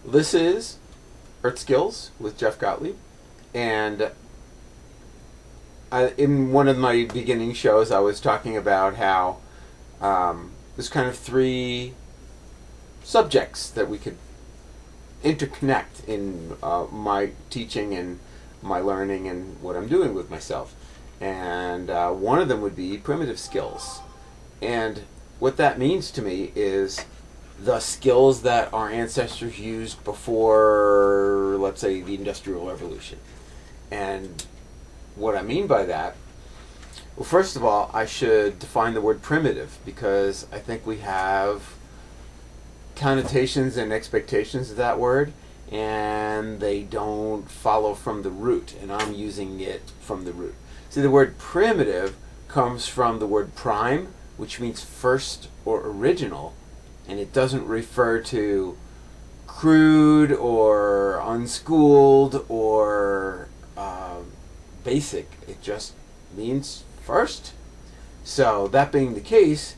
This is Earth Skills with Jeff Gottlieb, and in one of my beginning shows, I was talking about how there's kind of three subjects that we could interconnect in my teaching and my learning and what I'm doing with myself. And one of them would be primitive skills. And what that means to me is the skills that our ancestors used before, let's say, the Industrial Revolution. And what I mean by that, well, first of all, I should define the word primitive, because I think we have connotations and expectations of that word, and they don't follow from the root, and I'm using it from the root. See, the word primitive comes from the word prime, which means first or original, and it doesn't refer to crude or unschooled or basic. It just means first. So that being the case,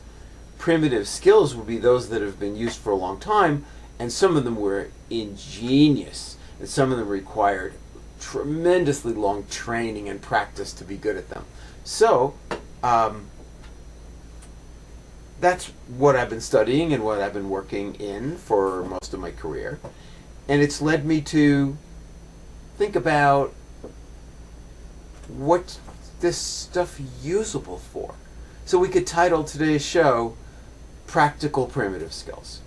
primitive skills would be those that have been used for a long time, and some of them were ingenious, and some of them required tremendously long training and practice to be good at them. So that's what I've been studying and what I've been working in for most of my career. And it's led me to think about what this stuff usable for. So we could title today's show Practical Primitive Skills.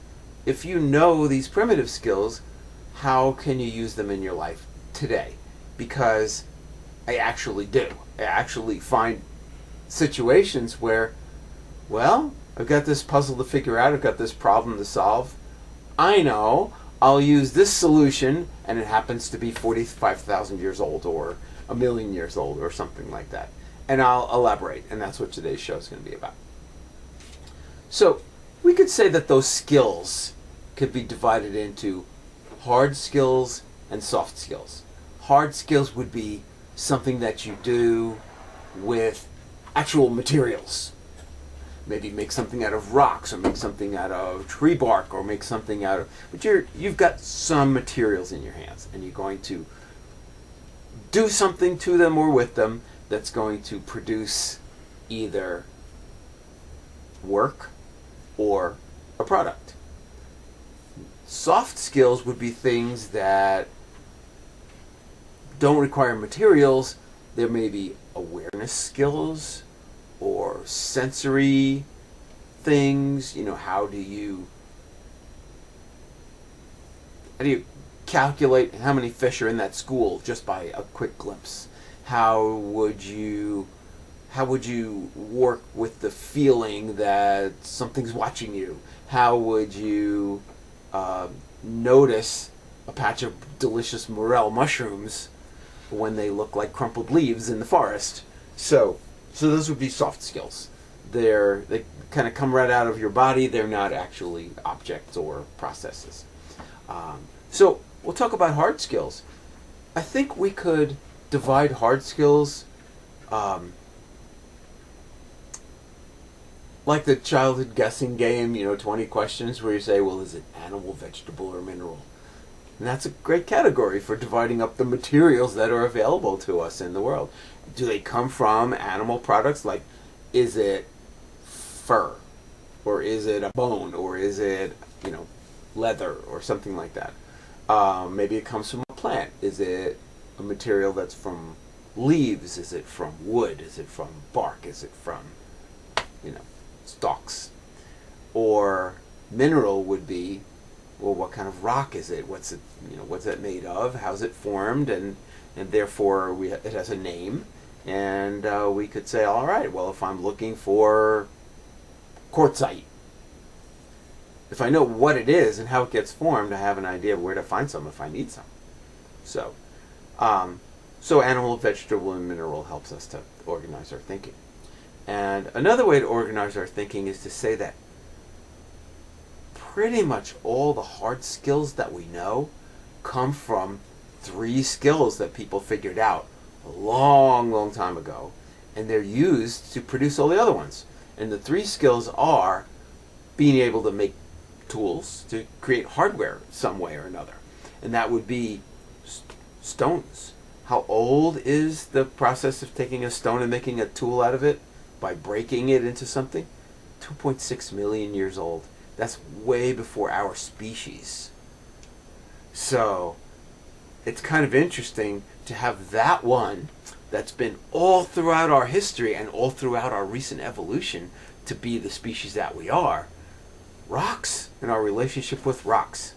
If you know these primitive skills, how can you use them in your life today? Because I actually do. I actually find situations where, well, I've got this puzzle to figure out, I've got this problem to solve. I know I'll use this solution, and it happens to be 45,000 years old or a million years old or something like that. And I'll elaborate, and that's what today's show is going to be about. So we could say that those skills could be divided into hard skills and soft skills. Hard skills would be something that you do with actual materials. Maybe make something out of rocks, or make something out of tree bark, or make something out of... But you've got some materials in your hands, and you're going to do something to them or with them that's going to produce either work or a product. Soft skills would be things that don't require materials. There may be awareness skills or sensory things. You know, how do you calculate how many fish are in that school just by a quick glimpse? How would you work with the feeling that something's watching you? How would you notice a patch of delicious morel mushrooms when they look like crumpled leaves in the forest? So those would be soft skills. They kind of come right out of your body. They're not actually objects or processes. So we'll talk about hard skills. I think we could divide hard skills like the childhood guessing game, 20 questions where you say, well, is it animal, vegetable, or mineral? And that's a great category for dividing up the materials that are available to us in the world. Do they come from animal products? Like, is it fur? Or is it a bone? Or is it, leather or something like that? Maybe it comes from a plant. Is it a material that's from leaves? Is it from wood? Is it from bark? Is it from, stalks? Or mineral would be, well, what kind of rock is it? What's it made of? How's it formed? And therefore it has a name. And we could say, all right, well, if I'm looking for quartzite, if I know what it is and how it gets formed, I have an idea of where to find some if I need some. So animal, vegetable, and mineral helps us to organize our thinking. And another way to organize our thinking is to say that pretty much all the hard skills that we know come from three skills that people figured out a long, long time ago, and they're used to produce all the other ones. And the three skills are being able to make tools, to create hardware some way or another. and that would be stones. How old is the process of taking a stone and making a tool out of it by breaking it into something? 2.6 million years old. That's way before our species. So it's kind of interesting to have that one that's been all throughout our history and all throughout our recent evolution to be the species that we are. Rocks and our relationship with rocks.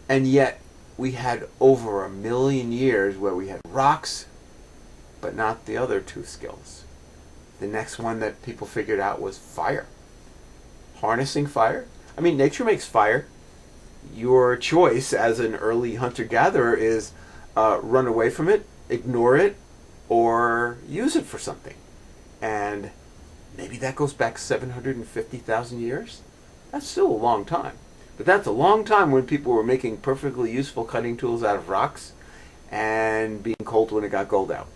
And yet we had over 1 million years where we had rocks, but not the other two skills. The next one that people figured out was fire. Harnessing fire. I mean, nature makes fire. Your choice as an early hunter-gatherer is run away from it, ignore it, or use it for something. And maybe that goes back 750,000 years. That's still a long time. But that's a long time when people were making perfectly useful cutting tools out of rocks and being cold when it got cold out.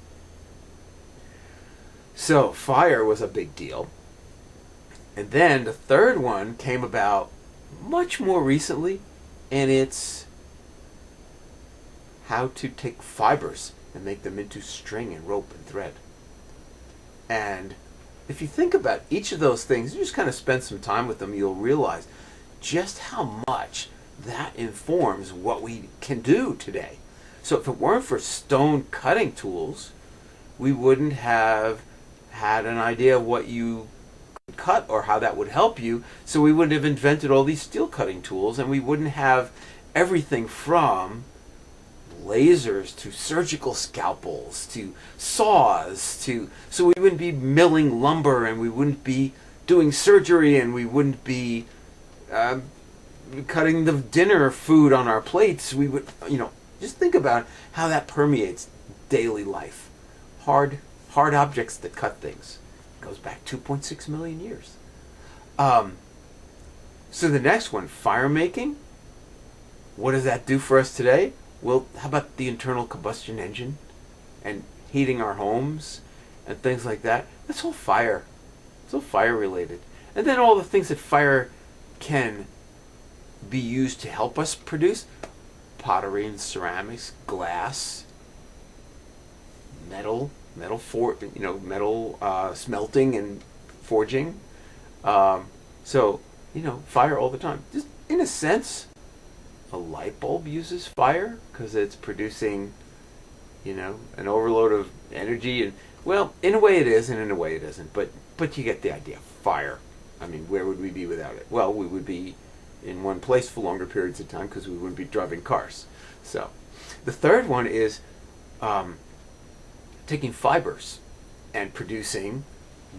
So fire was a big deal. And then the third one came about much more recently, and it's how to take fibers and make them into string and rope and thread. And if you think about each of those things, you just kind of spend some time with them, you'll realize just how much that informs what we can do today. So if it weren't for stone cutting tools, we wouldn't have had an idea of what you could cut or how that would help you. So we wouldn't have invented all these steel cutting tools, and we wouldn't have everything from lasers to surgical scalpels to saws to, so we wouldn't be milling lumber, and we wouldn't be doing surgery, and we wouldn't be cutting the dinner food on our plates. We would, just think about how that permeates daily life. Hard objects that cut things. It goes back 2.6 million years. So the next one, fire making. What does that do for us today? Well, how about the internal combustion engine and heating our homes and things like that? That's all fire. It's all fire related. And then all the things that fire can be used to help us produce: pottery and ceramics, glass, metal smelting and forging. So fire all the time. Just in a sense, a light bulb uses fire because it's producing, an overload of energy. And well, in a way it is, and in a way it isn't. But you get the idea. Fire. I mean, where would we be without it? Well, we would be in one place for longer periods of time because we wouldn't be driving cars. So, the third one is taking fibers and producing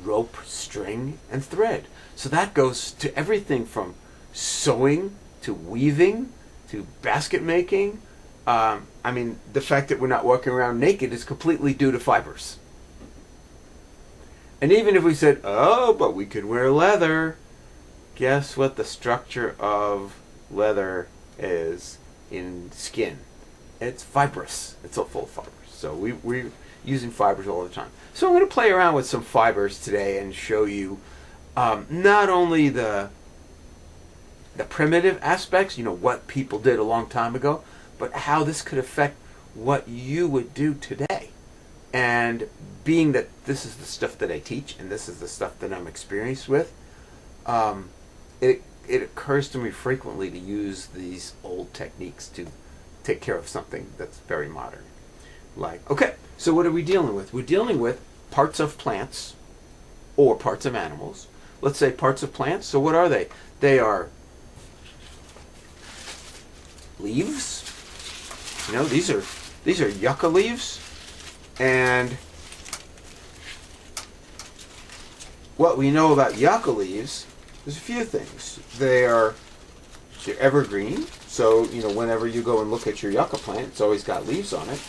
rope, string, and thread. So that goes to everything from sewing to weaving to basket making. The fact that we're not walking around naked is completely due to fibers. And even if we said, oh, but we could wear leather, guess what the structure of leather is in skin? It's fibrous. It's all full of fibers. So we're using fibers all the time. So I'm going to play around with some fibers today and show you not only the primitive aspects, what people did a long time ago, but how this could affect what you would do today. And being that this is the stuff that I teach and this is the stuff that I'm experienced with, it occurs to me frequently to use these old techniques to take care of something that's very modern. Okay, so what are we dealing with? We're dealing with parts of plants or parts of animals. Let's say parts of plants. So what are they? They are leaves. These are yucca leaves. And what we know about yucca leaves, there's a few things. They're evergreen, so whenever you go and look at your yucca plant, it's always got leaves on it.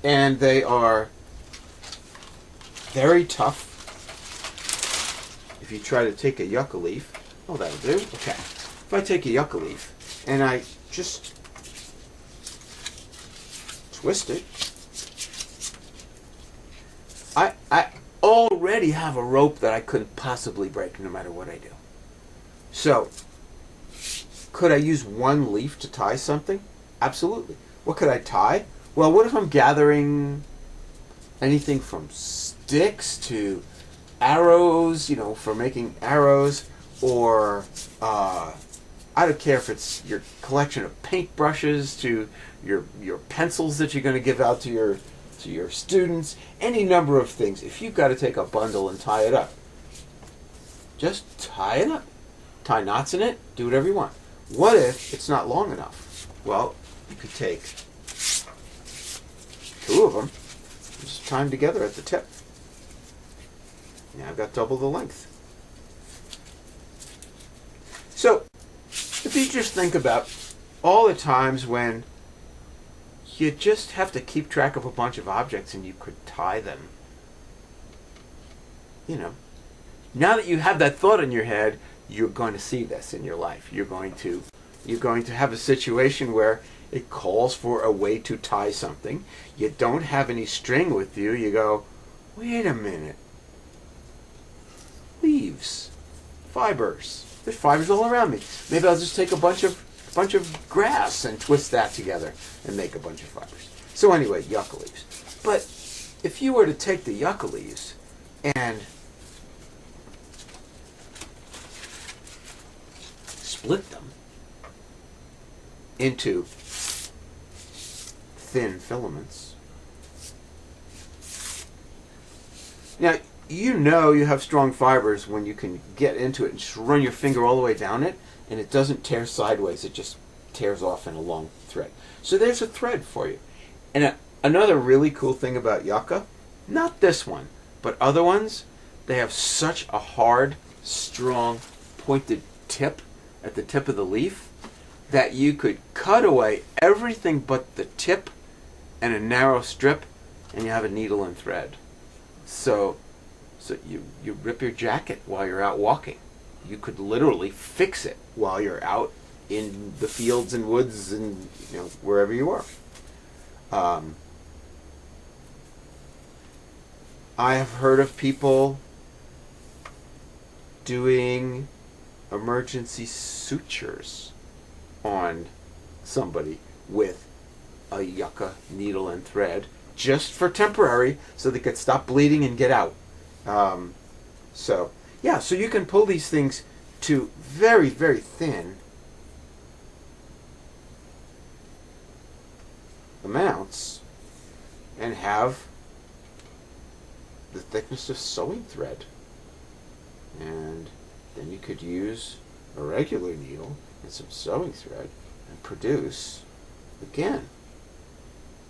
And they are very tough. If you try to take a yucca leaf, that'll do. Okay. If I take a yucca leaf and I just twist it, I already already have a rope that I couldn't possibly break no matter what I do. So, could I use one leaf to tie something? Absolutely. What could I tie? Well, what if I'm gathering anything from sticks to arrows, for making arrows, or I don't care if it's your collection of paintbrushes to your pencils that you're going to give out to your students, any number of things. If you've got to take a bundle and tie it up, just tie it up. Tie knots in it, do whatever you want. What if it's not long enough? Well, you could take two of them, just tie them together at the tip. Now I've got double the length. So, if you just think about all the times when you just have to keep track of a bunch of objects and you could tie them. Now that you have that thought in your head, you're going to see this in your life. You're going to have a situation where it calls for a way to tie something. You don't have any string with you. You go, wait a minute. Leaves, fibers. There's fibers all around me. Maybe I'll just take a bunch of grass and twist that together and make a bunch of fibers. So anyway, yucca leaves. But if you were to take the yucca leaves and split them into thin filaments. Now, you have strong fibers when you can get into it and just run your finger all the way down it, and it doesn't tear sideways, it just tears off in a long thread. So there's a thread for you. And another really cool thing about yucca, not this one, but other ones, they have such a hard, strong, pointed tip at the tip of the leaf that you could cut away everything but the tip and a narrow strip, and you have a needle and thread. So you rip your jacket while you're out walking. You could literally fix it while you're out in the fields and woods and wherever you are. I have heard of people doing emergency sutures on somebody with a yucca needle and thread, just for temporary, so they could stop bleeding and get out. So you can pull these things to very, very thin amounts and have the thickness of sewing thread. And then you could use a regular needle and some sewing thread and produce, again,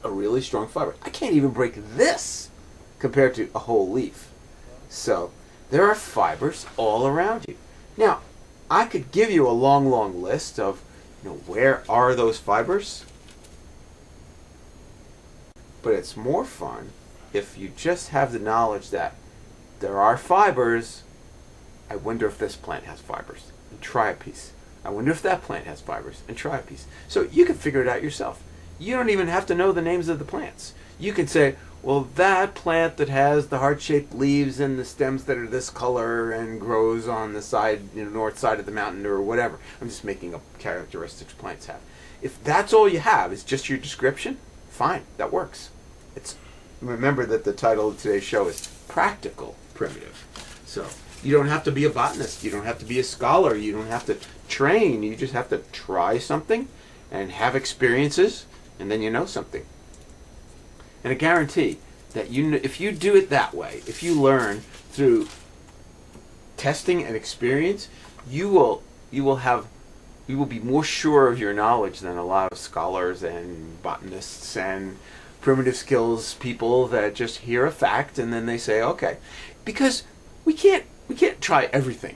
a really strong fiber. I can't even break this compared to a whole leaf. So there are fibers all around you. Now, I could give you a long, long list of, where are those fibers? But it's more fun if you just have the knowledge that there are fibers. I wonder if this plant has fibers, and try a piece. I wonder if that plant has fibers, and try a piece. So you can figure it out yourself. You don't even have to know the names of the plants. You can say, well, that plant that has the heart-shaped leaves and the stems that are this color and grows on the side, north side of the mountain or whatever. I'm just making up characteristics plants have. If that's all you have, is just your description, fine, that works. Remember that the title of today's show is Practical Primitive. So you don't have to be a botanist. You don't have to be a scholar. You don't have to train. You just have to try something and have experiences, and then you know something. And I guarantee that if you do it that way, if you learn through testing and experience, you will be more sure of your knowledge than a lot of scholars and botanists and primitive skills people that just hear a fact and then they say, okay. Because we can't try everything.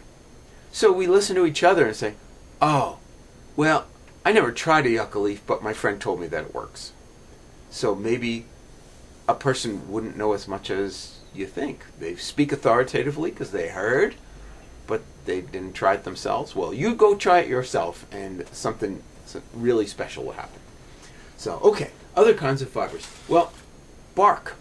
So we listen to each other and say, oh, well, I never tried a yucca leaf, but my friend told me that it works. So maybe a person wouldn't know as much as you think. They speak authoritatively because they heard, but they didn't try it themselves. Well, you go try it yourself and something really special will happen. So, okay, other kinds of fibers. Well, bark.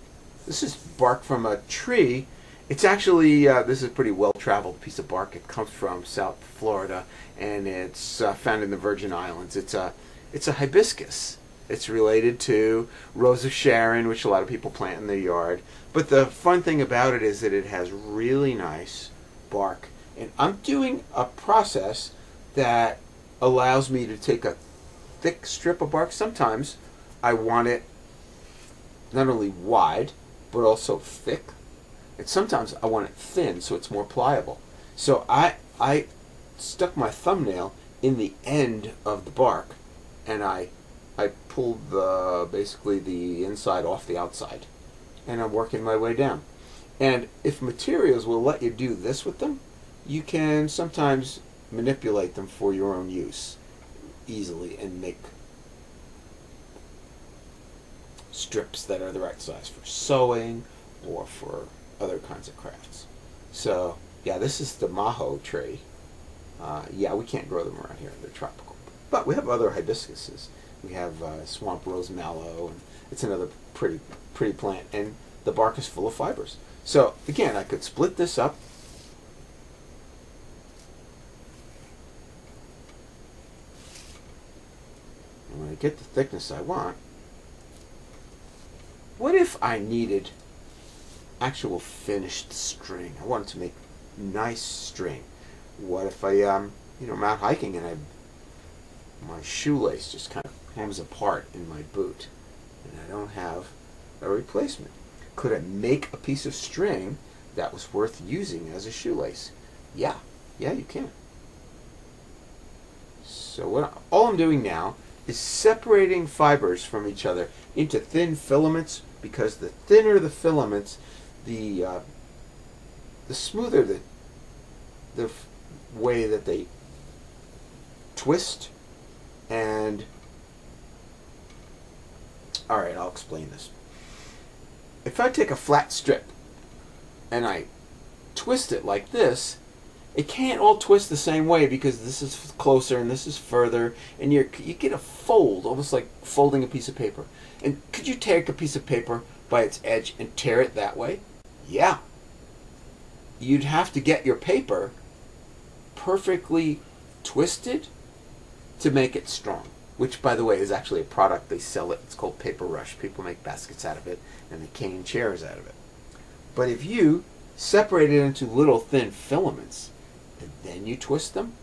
This is bark from a tree, It's actually, this is a pretty well-traveled piece of bark. It comes from South Florida, and it's found in the Virgin Islands. It's a hibiscus. It's related to Rose of Sharon, which a lot of people plant in their yard. But the fun thing about it is that it has really nice bark. And I'm doing a process that allows me to take a thick strip of bark. Sometimes I want it not only wide, but also thick. And sometimes I want it thin so it's more pliable. So I stuck my thumbnail in the end of the bark, and I pulled basically the inside off the outside, and I'm working my way down. And if materials will let you do this with them, you can sometimes manipulate them for your own use easily and make strips that are the right size for sewing or for other kinds of crafts. So yeah, this is the Mallow tree. Yeah, we can't grow them around here; they're tropical. But we have other hibiscuses. We have swamp rose mallow, and it's another pretty plant. And the bark is full of fibers. So again, I could split this up. And when I get the thickness I want, what if I needed actual finished string? I wanted to make nice string. What if I'm out hiking and my shoelace just kind of comes apart in my boot and I don't have a replacement? Could I make a piece of string that was worth using as a shoelace? Yeah, you can. So all I'm doing now is separating fibers from each other into thin filaments, because the thinner the filaments, the smoother the way that they twist. And all right, I'll explain this. If I take a flat strip and I twist it like this, it can't all twist the same way, because this is closer and this is further, and you get a fold, almost like folding a piece of paper. And could you take a piece of paper by its edge and tear it that way? Yeah. You'd have to get your paper perfectly twisted to make it strong, which, by the way, is actually a product. They sell it. It's called Paper Rush. People make baskets out of it, and they cane chairs out of it. But if you separate it into little thin filaments and then you twist them,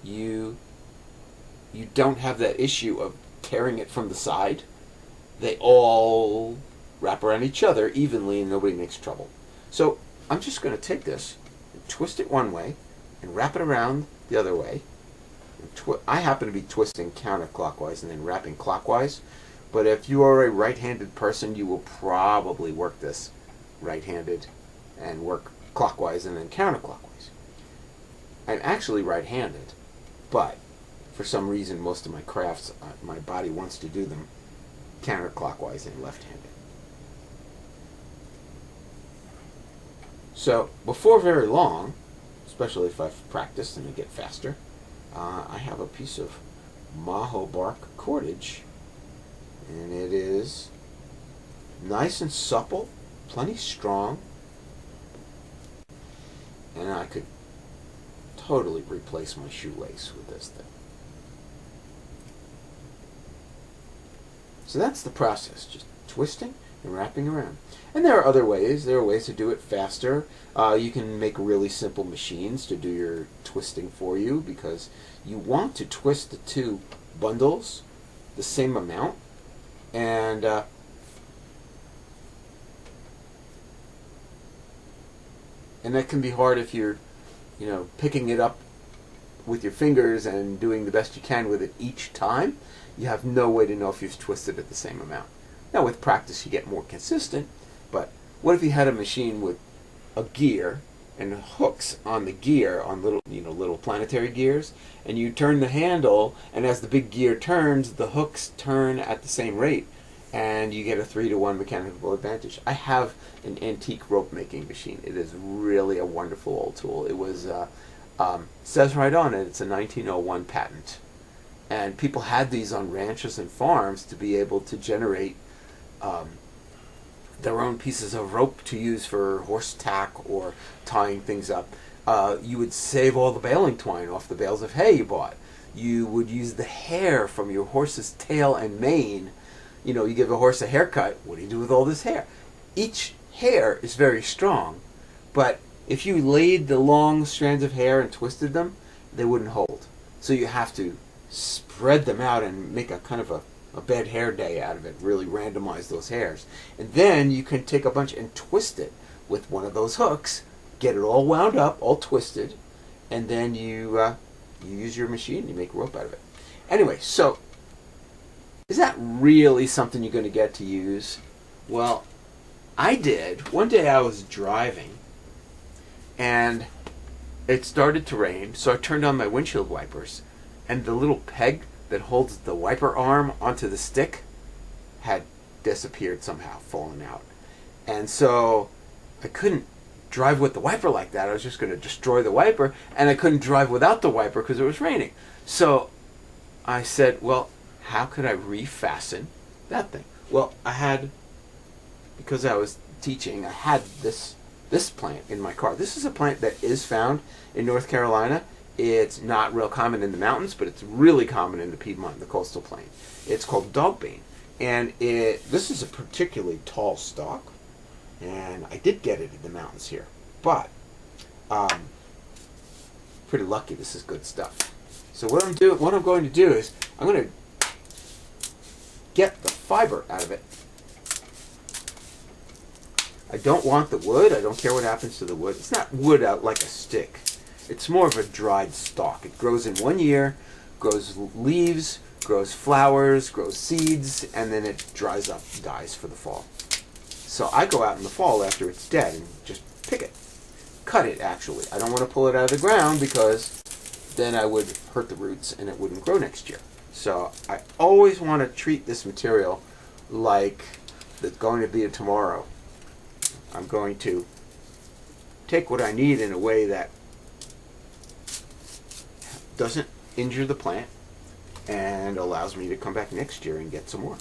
you don't have that issue of tearing it from the side. They all wrap around each other evenly and nobody makes trouble. So I'm just going to take this and twist it one way and wrap it around the other way. I happen to be twisting counterclockwise and then wrapping clockwise, but if you are a right-handed person, you will probably work this right-handed and work clockwise and then counterclockwise. I'm actually right-handed, but for some reason most of my crafts, my body wants to do them counterclockwise and left-handed. So before very long, especially if I've practiced and I get faster, I have a piece of Mallow bark cordage, and it is nice and supple, plenty strong, and I could totally replace my shoelace with this thing. So that's the process, just twisting and wrapping around. And there are other ways. There are ways to do it faster. You can make really simple machines to do your twisting for you, because you want to twist the two bundles the same amount. And that can be hard if you're, picking it up with your fingers and doing the best you can with it each time. You have no way to know if you've twisted it the same amount. Now with practice you get more consistent, but what if you had a machine with a gear and hooks on the gear, on little planetary gears, and you turn the handle, and as the big gear turns, the hooks turn at the same rate, and you get a 3-to-1 mechanical advantage. I have an antique rope making machine. It is really a wonderful old tool. It was says right on it, it's a 1901 patent, and people had these on ranches and farms to be able to generate their own pieces of rope to use for horse tack or tying things up. You would save all the baling twine off the bales of hay you bought. You would use the hair from your horse's tail and mane. You know, you give a horse a haircut, what do you do with all this hair? Each hair is very strong, but if you laid the long strands of hair and twisted them, they wouldn't hold. So you have to spread them out and make a kind of a bed hair day out of it, really randomize those hairs. And then you can take a bunch and twist it with one of those hooks, get it all wound up, all twisted, and then you use your machine, you make rope out of it. Anyway, so is that really something you're going to get to use? Well, I did. One day I was driving, and it started to rain, so I turned on my windshield wipers, and the little peg that holds the wiper arm onto the stick had disappeared somehow, fallen out. And so I couldn't drive with the wiper like that. I was just going to destroy the wiper, and I couldn't drive without the wiper because it was raining. So I said, well, how could I refasten that thing? Well, because I was teaching, I had this plant in my car. This is a plant that is found in North Carolina. It's not real common in the mountains, but it's really common in the Piedmont, the coastal plain. It's called dogbane, and this is a particularly tall stalk, and I did get it in the mountains here, but pretty lucky. This is good stuff. So what I'm going to do is I'm going to get the fiber out of it. I don't want the wood. I don't care what happens to the wood. It's not wood out like a stick. It's more of a dried stalk. It grows in 1 year, grows leaves, grows flowers, grows seeds, and then it dries up, dies for the fall. So I go out in the fall after it's dead and just pick it. Cut it, actually. I don't want to pull it out of the ground because then I would hurt the roots and it wouldn't grow next year. So I always want to treat this material like it's going to be a tomorrow. I'm going to take what I need in a way that doesn't injure the plant and allows me to come back next year and get some more.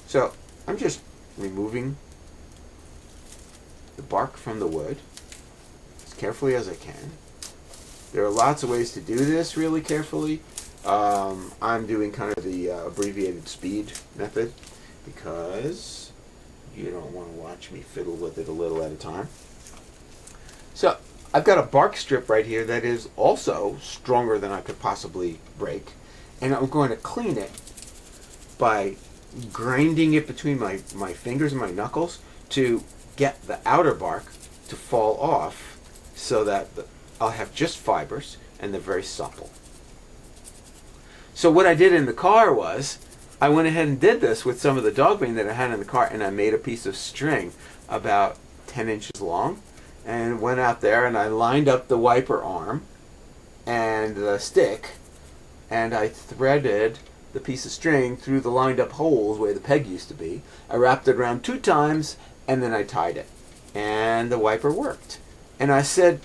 So I'm just removing the bark from the wood as carefully as I can. There are lots of ways to do this really carefully. I'm doing kind of the abbreviated speed method because you don't want to watch me fiddle with it a little at a time. So I've got a bark strip right here that is also stronger than I could possibly break, and I'm going to clean it by grinding it between my fingers and my knuckles to get the outer bark to fall off so that I'll have just fibers and they're very supple. So what I did in the car was I went ahead and did this with some of the dogbane that I had in the car, and I made a piece of string about 10 inches long and went out there and I lined up the wiper arm and the stick, and I threaded the piece of string through the lined up holes where the peg used to be. I wrapped it around 2 times and then I tied it, and the wiper worked. And I said,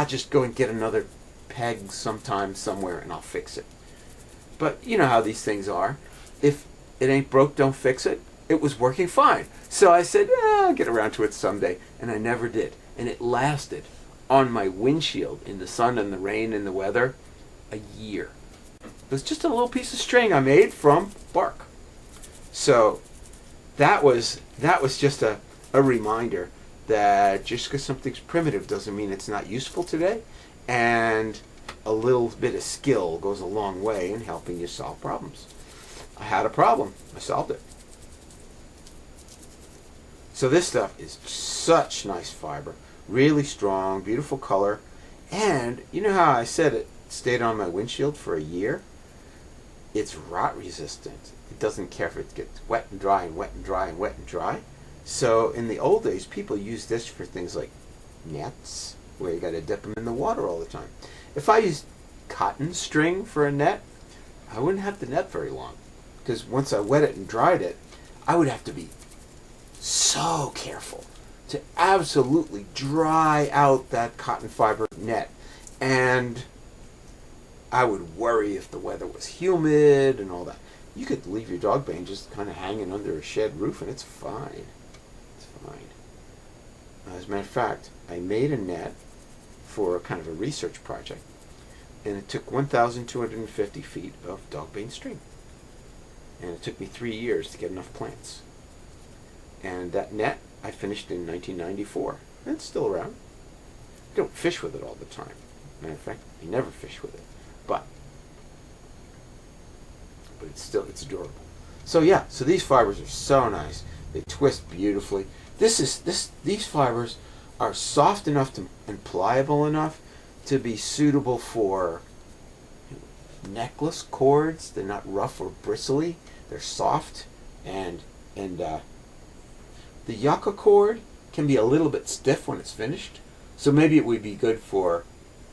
just go and get another peg sometime somewhere and I'll fix it. But you know how these things are. If it ain't broke, don't fix it. It was working fine. So I said, I'll get around to it someday. And I never did. And it lasted on my windshield in the sun and the rain and the weather a year. It was just a little piece of string I made from bark. So that was just a reminder that just because something's primitive doesn't mean it's not useful today. And a little bit of skill goes a long way in helping you solve problems. I had a problem. I solved it. So this stuff is such nice fiber. Really strong, beautiful color. And you know how I said it stayed on my windshield for a year? It's rot resistant. It doesn't care if it gets wet and dry and wet and dry and wet and dry. So in the old days, people used this for things like nets, where you got to dip them in the water all the time. If I used cotton string for a net, I wouldn't have the net very long, because once I wet it and dried it, I would have to be so careful to absolutely dry out that cotton fiber net, and I would worry if the weather was humid and all that. You could leave your dog bane just kind of hanging under a shed roof, and it's fine. It's fine. As a matter of fact, I made a net for kind of a research project, and it took 1,250 feet of dog bane string. And it took me 3 years to get enough plants. And that net I finished in 1994. And it's still around. I don't fish with it all the time. Matter of fact, I never fish with it. But it's durable. So yeah, so these fibers are so nice. They twist beautifully. These fibers are soft enough and pliable enough to be suitable for necklace cords. They're not rough or bristly. They're soft, and the yucca cord can be a little bit stiff when it's finished. So maybe it would be good for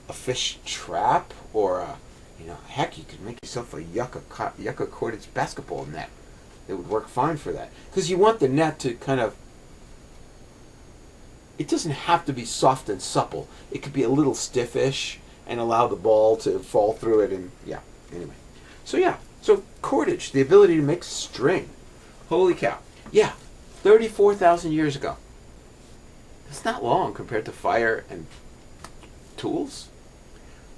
a fish trap, or heck, you could make yourself a yucca corded basketball net. It would work fine for that, because you want the net to kind of. It doesn't have to be soft and supple. It could be a little stiffish and allow the ball to fall through it, and yeah. Anyway, so cordage, the ability to make string. Holy cow! Yeah, 34,000 years ago. It's not long compared to fire and tools.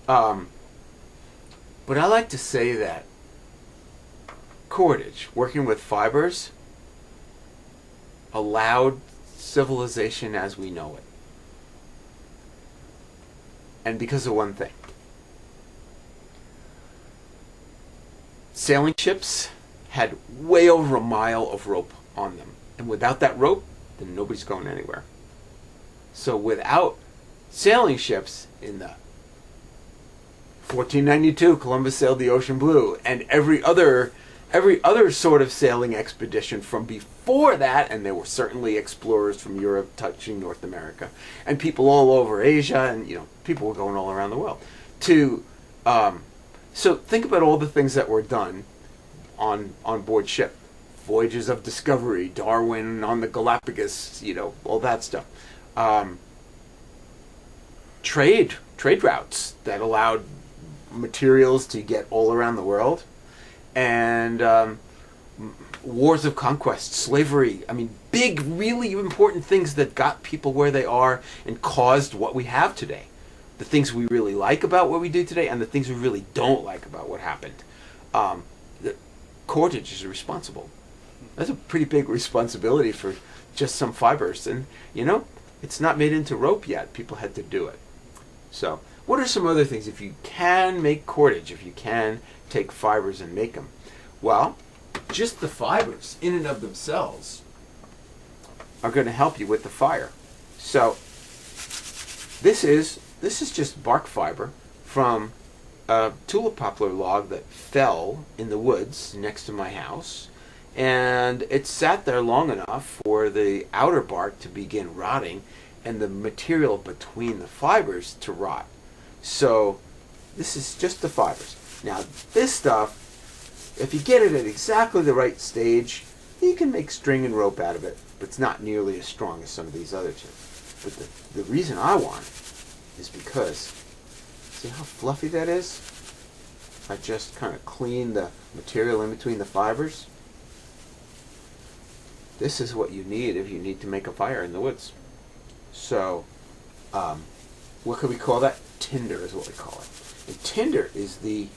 But I like to say that cordage, working with fibers, allowed civilization as we know it. And because of one thing. Sailing ships had way over a mile of rope on them. And without that rope, then nobody's going anywhere. So without sailing ships, in the 1492, Columbus sailed the ocean blue, and every other sort of sailing expedition from before that, and there were certainly explorers from Europe touching North America, and people all over Asia, and people were going all around the world. So think about all the things that were done on board ship. Voyages of discovery, Darwin on the Galapagos, all that stuff. Trade routes that allowed materials to get all around the world, and wars of conquest, slavery. I mean, big, really important things that got people where they are and caused what we have today. The things we really like about what we do today, and the things we really don't like about what happened. The cordage is responsible. That's a pretty big responsibility for just some fibers, and it's not made into rope yet. People had to do it. So, what are some other things? If you can make cordage, if you can take fibers and make them, well, just the fibers in and of themselves are going to help you with the fire. So, this is just bark fiber from a tulip poplar log that fell in the woods next to my house, and it sat there long enough for the outer bark to begin rotting and the material between the fibers to rot. So this is just the fibers. Now this stuff, if you get it at exactly the right stage, you can make string and rope out of it, but it's not nearly as strong as some of these other two. But the reason I want it is because, see how fluffy that is? I just kind of clean the material in between the fibers. This is what you need if you need to make a fire in the woods. So, what could we call that? Tinder is what we call it. And tinder is the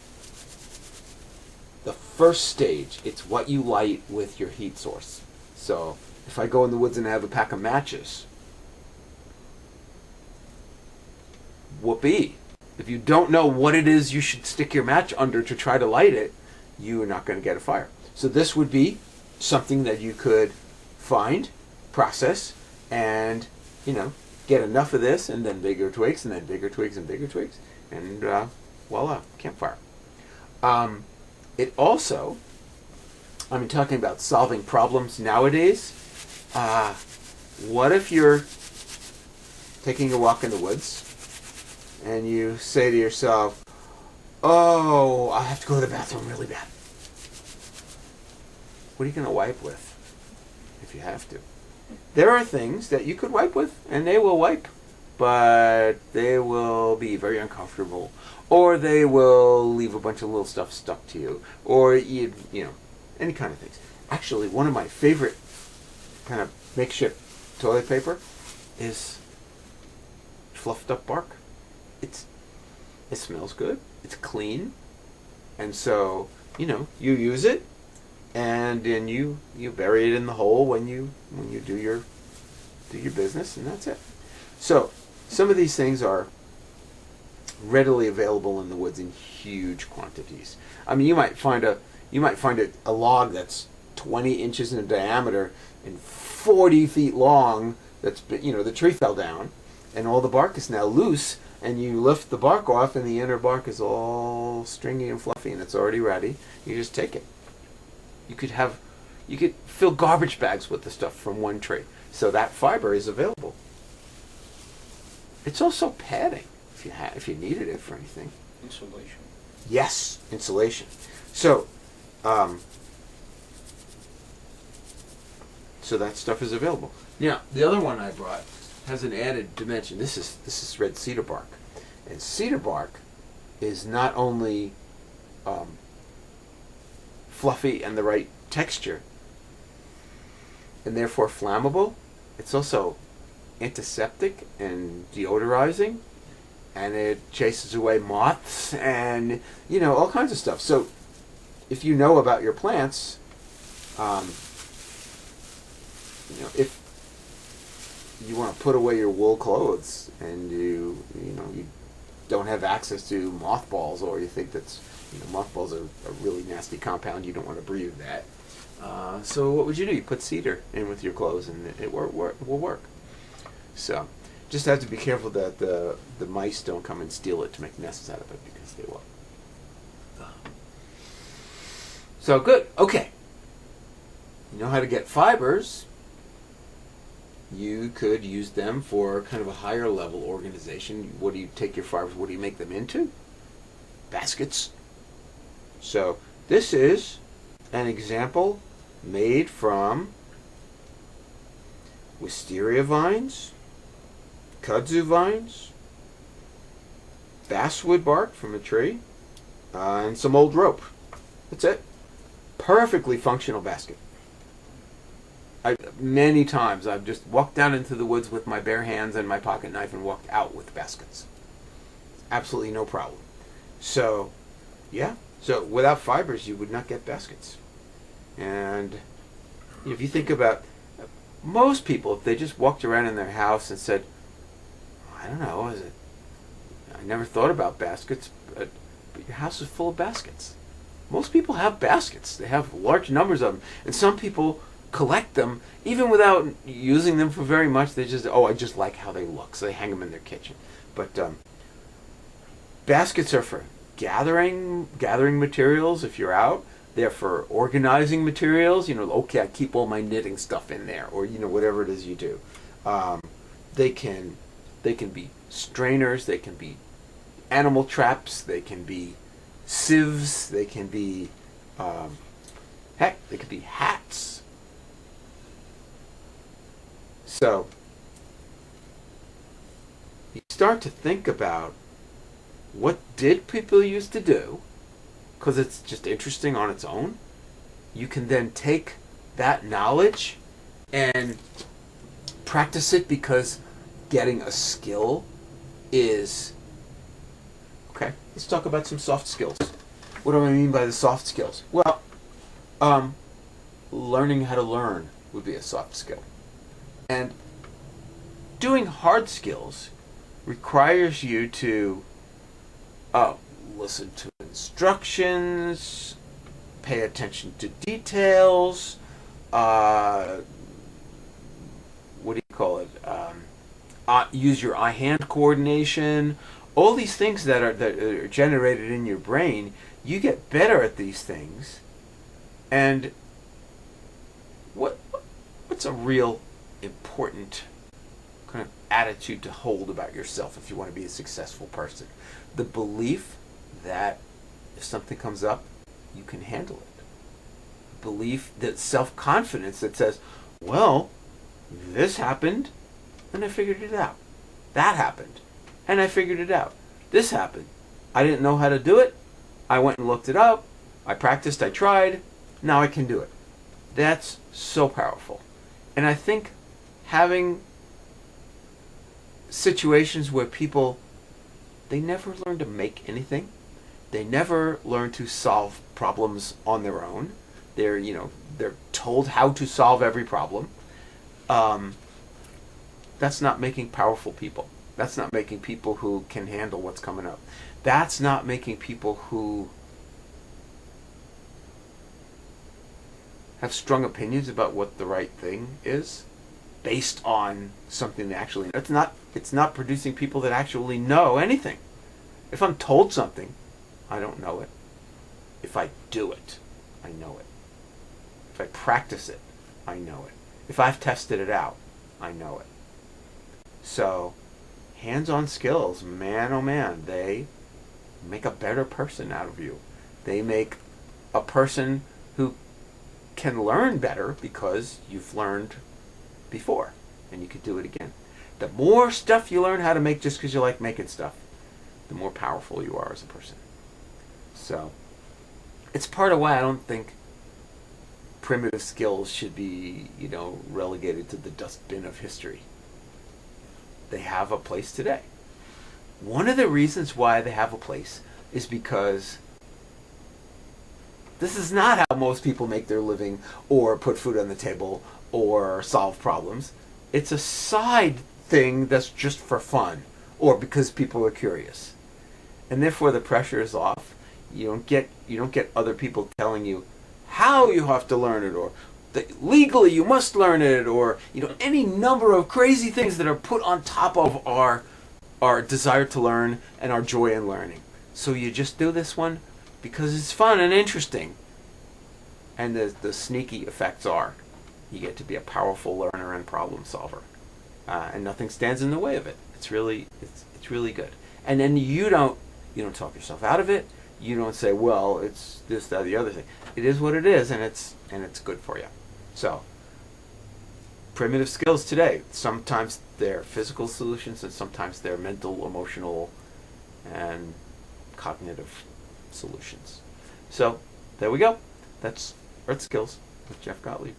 first stage. It's what you light with your heat source. So, if I go in the woods and I have a pack of matches, whoopee. If you don't know what it is you should stick your match under to try to light it, you are not going to get a fire. So this would be something that you could find, process, and get enough of this, and then bigger twigs, and then bigger twigs, and bigger twigs, and voila, campfire. It also, I'm talking about solving problems nowadays. What if you're taking a walk in the woods, and you say to yourself, oh, I have to go to the bathroom really bad. What are you going to wipe with if you have to? There are things that you could wipe with, and they will wipe, but they will be very uncomfortable, or they will leave a bunch of little stuff stuck to you, or any kind of things. Actually, one of my favorite kind of makeshift toilet paper is fluffed up bark. It smells good. It's clean, and so you use it, and then you bury it in the hole when you do your business, and that's it. So some of these things are readily available in the woods in huge quantities. I mean, you might find a log that's 20 inches in diameter and 40 feet long. That's the tree fell down, and all the bark is now loose. And you lift the bark off, and the inner bark is all stringy and fluffy, and it's already ready. You just take it. You could fill garbage bags with the stuff from one tree. So that fiber is available. It's also padding if you needed it for anything. Insulation. Yes, insulation. So, so that stuff is available. Now, the other one I brought has an added dimension. This is red cedar bark, and cedar bark is not only fluffy and the right texture, and therefore flammable. It's also antiseptic and deodorizing, and it chases away moths and all kinds of stuff. So, if you know about your plants, if you want to put away your wool clothes and you don't have access to mothballs, or you think that's mothballs are a really nasty compound, you don't want to breathe that. So what would you do? You put cedar in with your clothes, and it will work. So just have to be careful that the mice don't come and steal it to make nests out of it, because they will. So good. Okay. You know how to get fibers. You could use them for kind of a higher level organization. What do you take your fibers? What do you make them into? Baskets. So this is an example made from wisteria vines, kudzu vines, basswood bark from a tree, and some old rope. That's it. Perfectly functional basket. Many times I've just walked down into the woods with my bare hands and my pocket knife and walked out with baskets. Absolutely no problem. So, yeah. So without fibers, you would not get baskets. And if you think about most people, if they just walked around in their house and said, I don't know, I never thought about baskets, but your house is full of baskets. Most people have baskets. They have large numbers of them. And some people collect them even without using them for very much. They just, I just like how they look, so they hang them in their kitchen. But baskets are for gathering materials if you're out. They're for organizing materials. Okay, I keep all my knitting stuff in there, or whatever it is you do. They can be strainers. They can be animal traps. They can be sieves. They can be they could be hats. So you start to think about what did people used to do, because it's just interesting on its own. You can then take that knowledge and practice it, because getting a skill is... Okay, let's talk about some soft skills. What do I mean by the soft skills? Well, learning how to learn would be a soft skill. And doing hard skills requires you to listen to instructions, pay attention to details, use your eye-hand coordination. All these things that are generated in your brain, you get better at these things. And what's a real important kind of attitude to hold about yourself if you want to be a successful person? The belief that if something comes up, you can handle it. Belief, that self-confidence that says, well, this happened and I figured it out. That happened and I figured it out. This happened. I didn't know how to do it. I went and looked it up. I practiced, I tried. Now I can do it. That's so powerful. And I think having situations where people, they never learn to make anything. They never learn to solve problems on their own. They're told how to solve every problem. That's not making powerful people. That's not making people who can handle what's coming up. That's not making people who have strong opinions about what the right thing is based on something they actually know. It's not producing people that actually know anything. If I'm told something, I don't know it. If I do it, I know it. If I practice it, I know it. If I've tested it out, I know it. So, hands-on skills, man oh man, they make a better person out of you. They make a person who can learn better because you've learned before and you could do it again. The more stuff you learn how to make just because you like making stuff, the more powerful you are as a person. So, it's part of why I don't think primitive skills should be, relegated to the dustbin of history. They have a place today. One of the reasons why they have a place is because this is not how most people make their living or put food on the table or solve problems. It's a side thing that's just for fun or because people are curious. And therefore the pressure is off. You don't get other people telling you how you have to learn it or that legally you must learn it or any number of crazy things that are put on top of our desire to learn and our joy in learning. So you just do this one because it's fun and interesting. And the sneaky effects are you get to be a powerful learner and problem solver. And nothing stands in the way of it. It's really good. And then you don't talk yourself out of it. You don't say, well, it's this, that, the other thing. It is what it is, and it's good for you. So, primitive skills today. Sometimes they're physical solutions, and sometimes they're mental, emotional, and cognitive solutions. So, there we go. That's Earth Skills with Jeff Gottlieb.